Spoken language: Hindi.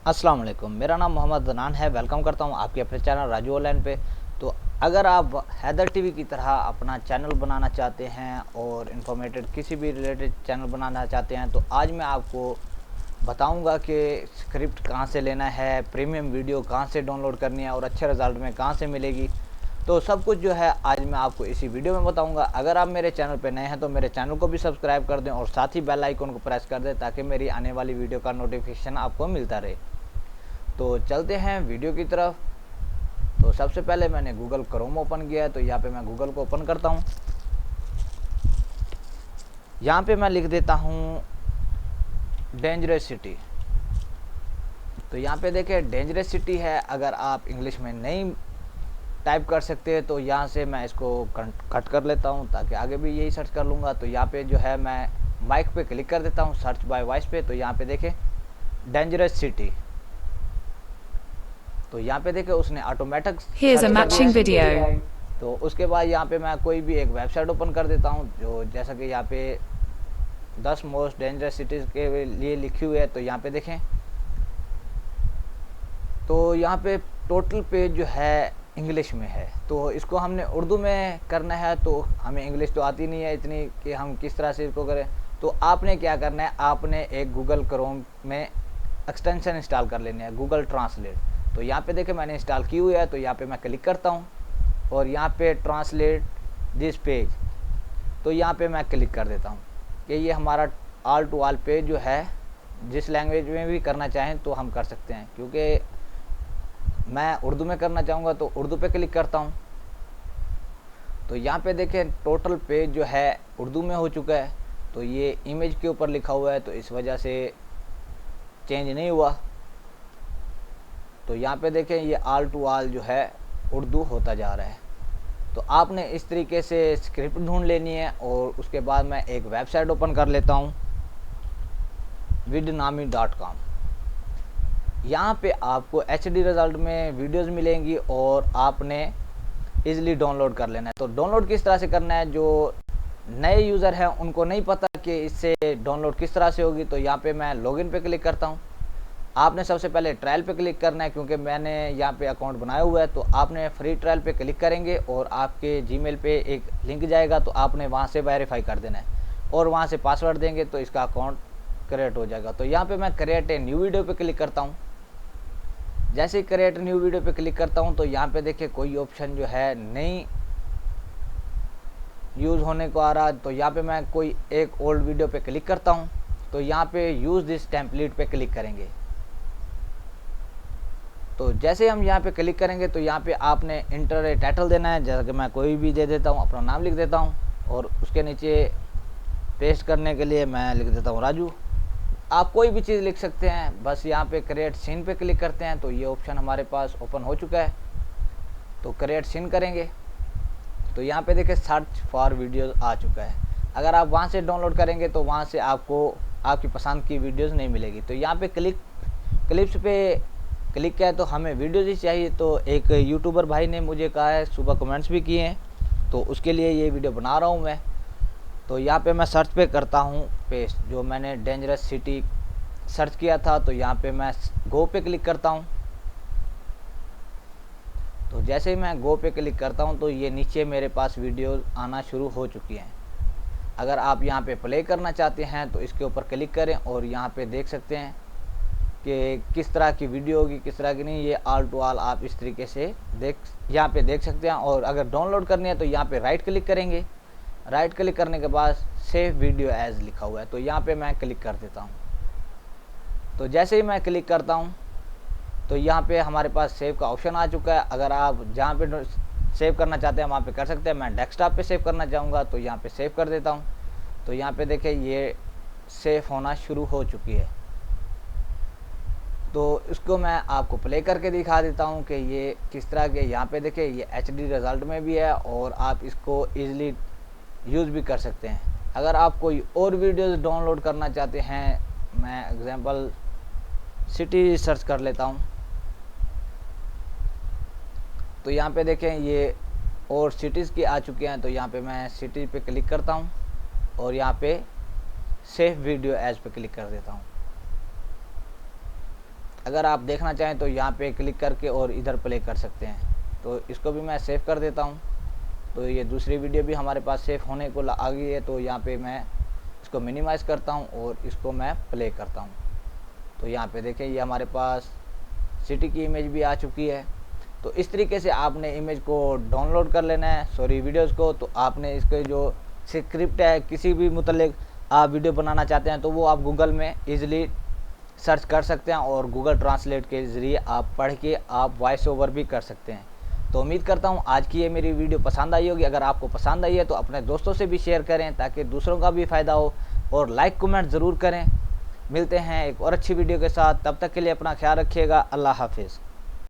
अस्सलाम वालेकुम, मेरा नाम मोहम्मद दनान है। वेलकम करता हूं आपके अपने चैनल राजू ऑनलाइन पे। तो अगर आप हैदर टीवी की तरह अपना चैनल बनाना चाहते हैं और इन्फॉर्मेटेड किसी भी रिलेटेड चैनल बनाना चाहते हैं, तो आज मैं आपको बताऊंगा कि स्क्रिप्ट कहां से लेना है, प्रीमियम वीडियो कहां से डाउनलोड करनी है और अच्छे रिज़ल्ट में कहां से मिलेगी। तो सब कुछ जो है आज मैं आपको इसी वीडियो में बताऊंगा। अगर आप मेरे चैनल पर नए हैं तो मेरे चैनल को भी सब्सक्राइब कर दें और साथ ही बेल आइकन को प्रेस कर दें ताकि मेरी आने वाली वीडियो का नोटिफिकेशन आपको मिलता रहे। तो चलते हैं वीडियो की तरफ। तो सबसे पहले मैंने गूगल क्रोम ओपन किया है, तो यहाँ पे मैं गूगल को ओपन करता हूँ। यहाँ पे मैं लिख देता हूँ डेंजरस सिटी। तो यहाँ पे देखें डेंजरस सिटी है। अगर आप इंग्लिश में नहीं टाइप कर सकते तो यहाँ से मैं इसको कट कर लेता हूँ ताकि आगे भी यही सर्च कर लूँगा। तो यहाँ पे जो है मैं माइक पे क्लिक कर देता हूँ, सर्च बाय वॉइस पे। तो यहाँ पे देखें डेंजरस सिटी, तो यहाँ पे देखे उसने ऑटोमेटिक Here's a सर्च कर matching दिया video. है। तो उसके बाद यहाँ पे मैं कोई भी एक वेबसाइट ओपन कर देता हूँ, जो जैसा कि यहाँ पे 10 मोस्ट डेंजरस सिटीज़ के लिए लिखी हुई है। तो यहाँ पे देखें, तो यहाँ पे टोटल पेज जो है इंग्लिश में है। तो इसको हमने उर्दू में करना है, तो हमें इंग्लिश तो आती नहीं है इतनी कि हम किस तरह से इसको करें। तो आपने क्या करना है, आपने एक गूगल क्रोम में एक्सटेंशन इंस्टॉल कर लेनी है, गूगल ट्रांसलेट। तो यहाँ पे देखें मैंने इंस्टॉल की हुई है। तो यहाँ पे मैं क्लिक करता हूँ और यहाँ पे ट्रांसलेट दिस पेज, तो यहाँ पे मैं क्लिक कर देता हूँ कि ये हमारा ऑल टू ऑल पेज जो है, जिस लैंग्वेज में भी करना चाहें तो हम कर सकते हैं। क्योंकि मैं उर्दू में करना चाहूँगा तो उर्दू पे क्लिक करता हूँ। तो यहाँ पे देखें टोटल पेज जो है उर्दू में हो चुका है। तो ये इमेज के ऊपर लिखा हुआ है तो इस वजह से चेंज नहीं हुआ। तो यहाँ पे देखें ये ऑल टू ऑल जो है उर्दू होता जा रहा है। तो आपने इस तरीके से स्क्रिप्ट ढूंढ लेनी है। और उसके बाद मैं एक वेबसाइट ओपन कर लेता हूँ, vidnami.com। यहाँ पे आपको HD रिज़ल्ट में वीडियोस मिलेंगी और आपने इजीली डाउनलोड कर लेना है। तो डाउनलोड किस तरह से करना है, जो नए यूज़र हैं उनको नहीं पता कि इससे डाउनलोड किस तरह से होगी। तो यहाँ पे मैं लॉगिन पे क्लिक करता हूँ। आपने सबसे पहले ट्रायल पे क्लिक करना है, क्योंकि मैंने यहाँ पे अकाउंट बनाया हुआ है। तो आपने फ्री ट्रायल पे क्लिक करेंगे और आपके जीमेल पे एक लिंक जाएगा, तो आपने वहाँ से वेरीफाई कर देना है और वहाँ से पासवर्ड देंगे तो इसका अकाउंट क्रिएट हो जाएगा। तो यहाँ पे मैं क्रिएट ए न्यू वीडियो पे क्लिक करता हूँ। जैसे ही क्रिएट न्यू वीडियो पे क्लिक करता हूँ तो यहाँ पे देखिए कोई ऑप्शन जो है नहीं यूज़ होने को आ रहा। तो यहाँ पे मैं कोई एक ओल्ड वीडियो पे क्लिक करता हूँ। तो यहाँ पे यूज़ दिस टेम्पलेट पे क्लिक करेंगे। तो जैसे हम यहाँ पे क्लिक करेंगे तो यहाँ पे आपने इंटर ए टाइटल देना है, जैसा कि मैं कोई भी दे देता हूँ, अपना नाम लिख देता हूँ। और उसके नीचे पेस्ट करने के लिए मैं लिख देता हूँ राजू। आप कोई भी चीज़ लिख सकते हैं। बस यहाँ पे क्रिएट सीन पे क्लिक करते हैं तो ये ऑप्शन हमारे पास ओपन हो चुका है। तो क्रिएट सीन करेंगे तो यहाँ पे देखिए सर्च फॉर वीडियोज़ आ चुका है। अगर आप वहाँ से डाउनलोड करेंगे तो वहाँ से आपको आपकी पसंद की वीडियोज़ नहीं मिलेगी। तो यहाँ पे क्लिप्स पे क्लिक किया है तो हमें वीडियोज़ ही चाहिए। तो एक यूट्यूबर भाई ने मुझे कहा है, सुबह कमेंट्स भी किए हैं, तो उसके लिए ये वीडियो बना रहा हूँ मैं। तो यहाँ पे मैं सर्च पे करता हूँ पेस्ट, जो मैंने डेंजरस सिटी सर्च किया था। तो यहाँ पे मैं गो पे क्लिक करता हूँ। तो जैसे ही मैं गो पे क्लिक करता हूँ तो ये नीचे मेरे पास वीडियो आना शुरू हो चुकी हैं। अगर आप यहाँ पे प्ले करना चाहते हैं तो इसके ऊपर क्लिक करें और यहाँ पे देख सकते हैं कि किस तरह की वीडियो होगी, किस तरह की नहीं। ये ऑल टू ऑल आप इस तरीके से यहाँ पे देख सकते हैं। और अगर डाउनलोड करनी है तो यहाँ पे राइट क्लिक करेंगे। राइट क्लिक करने के बाद सेव वीडियो एज लिखा हुआ है, तो यहाँ पे मैं क्लिक कर देता हूँ। तो जैसे ही मैं क्लिक करता हूँ तो यहाँ पे हमारे पास सेव का ऑप्शन आ चुका है। अगर आप जहाँ पे सेव करना चाहते हैं वहाँ पे कर सकते हैं। मैं डेस्कटॉप पे सेव करना चाहूँगा तो यहाँ पे सेव कर देता हूँ। तो यहाँ पे देखिए ये सेव होना शुरू हो चुकी है। तो इसको मैं आपको प्ले करके दिखा देता हूँ कि ये किस तरह के। यहाँ पे देखिए ये HD रिज़ल्ट में भी है और आप इसको ईज़िली यूज़ भी कर सकते हैं। अगर आप कोई और वीडियोज़ डाउनलोड करना चाहते हैं, मैं एग्जांपल सिटी सर्च कर लेता हूँ। तो यहाँ पे देखें ये और सिटीज़ की आ चुके हैं। तो यहाँ पे मैं सिटी पे क्लिक करता हूँ और यहाँ पे सेव वीडियो एज पे क्लिक कर देता हूँ। अगर आप देखना चाहें तो यहाँ पे क्लिक करके और इधर प्ले कर सकते हैं। तो इसको भी मैं सेव कर देता हूँ। तो ये दूसरी वीडियो भी हमारे पास सेव होने को आ गई है। तो यहाँ पे मैं इसको मिनिमाइज़ करता हूँ और इसको मैं प्ले करता हूँ। तो यहाँ पे देखें ये हमारे पास सिटी की इमेज भी आ चुकी है। तो इस तरीके से आपने इमेज को डाउनलोड कर लेना है, सॉरी वीडियोज़ को। तो आपने इसके जो स्क्रिप्ट है, किसी भी मुतल्लिक आप वीडियो बनाना चाहते हैं तो वो आप गूगल में ईज़िली सर्च कर सकते हैं और गूगल ट्रांसलेट के ज़रिए आप पढ़ के आप वॉइस ओवर भी कर सकते हैं। तो उम्मीद करता हूँ आज की ये मेरी वीडियो पसंद आई होगी। अगर आपको पसंद आई है तो अपने दोस्तों से भी शेयर करें ताकि दूसरों का भी फ़ायदा हो, और लाइक कमेंट ज़रूर करें। मिलते हैं एक और अच्छी वीडियो के साथ, तब तक के लिए अपना ख्याल रखिएगा। अल्लाह हाफिज़।